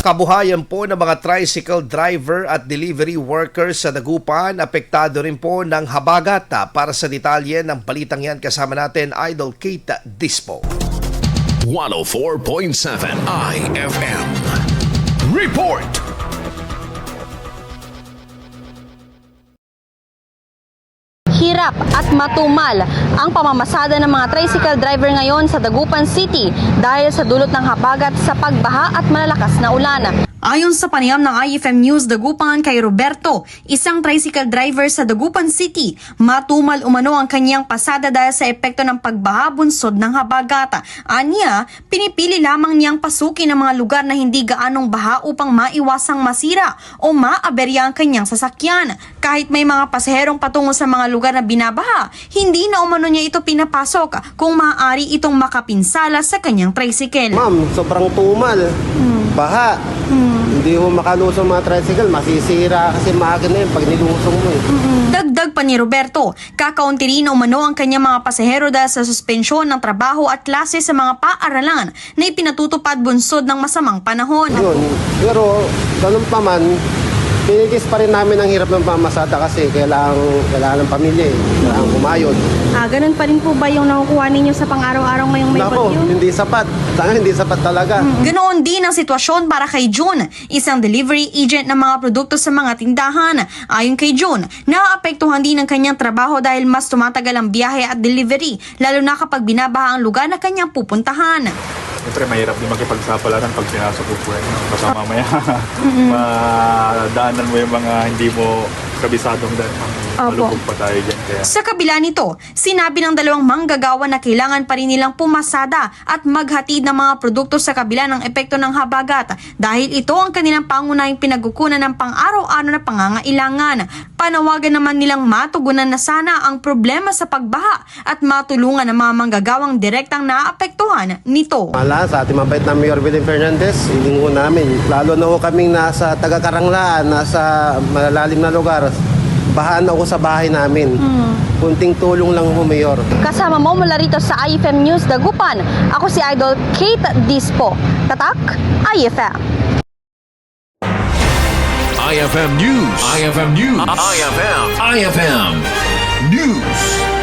kabuhayan po ng mga tricycle driver at delivery workers sa Dagupan, apektado rin po ng habagat. Para sa detalye ng balitang yan, kasama natin Idol Kate Dispo. 104.7 IFM Report. Hirap at matumal ang pamamasada ng mga tricycle driver ngayon sa Dagupan City dahil sa dulot ng habagat sa pagbaha at malalakas na ulan. Ayon sa panayam ng IFM News Dagupan kay Roberto, isang tricycle driver sa Dagupan City, matumal umano ang kanyang pasada dahil sa epekto ng pagbaha bunsod ng habagat. Anya, pinipili lamang niyang pasukin ang mga lugar na hindi gaanong baha upang maiwasang masira o maaberya ang kanyang sasakyan. Kahit may mga pasaherong patungo sa mga lugar na binabaha, hindi na umano niya ito pinapasok kung maaari itong makapinsala sa kanyang tricycle. Ma'am, sobrang tumal. Baha. Hindi mo makalusong mga tricycle, masisira kasi makina yun pag nilusong mo eh. Dagdag pa ni Roberto, kakaunti rin umano ang kanyang mga pasahero dahil sa suspensyon ng trabaho at klase sa mga paaralan na ipinatutupad bunsod ng masamang panahon. Yun. Pero ganun pa man, pinigis pa rin namin ang hirap ng pamasada kasi kailangan ng pamilya eh. Kailangan kumayod. Ganun pa rin po ba yung nakukuha ninyo sa pang-araw-araw ngayong may Nako, bagyo? hindi sapat. Hindi sapat talaga. Ganoon din ang sitwasyon para kay June, isang delivery agent ng mga produkto sa mga tindahan. Ayon kay June, naaapektuhan din ang kanyang trabaho dahil mas tumatagal ang biyahe at delivery, lalo na kapag binabaha ang lugar na kanyang pupuntahan. Siyempre, mahirap din makipagsapalaran pag pinasok ko po yan. Basta mamaya, madaanan mo yung mga hindi mo kabisadong dahil malubog pa tayo dyan. Kaya. Sa kabila nito, sinabi ng dalawang manggagawa na kailangan pa rin nilang pumasada at maghatid ng mga produkto sa kabila ng epekto ng habagat dahil ito ang kanilang pangunahing pinagkukunan ng pang-araw-araw na pangangailangan. Panawagan naman nilang matugunan na sana ang problema sa pagbaha at matulungan ng mga manggagawang direktang naapektuhan nito. Sa ating mabait na Mayor Willie Fernandez, hiling ko namin, lalo na ho kaming nasa taga-Karanglaan, nasa malalalim na lugar, bahaan ako sa bahay namin. Kunting tulong lang ho, Mayor. Kasama mo mula rito sa IFM News Dagupan, ako si Idol Kate Dispo. Tatak, IFM. IFM News. IFM News. IFM News.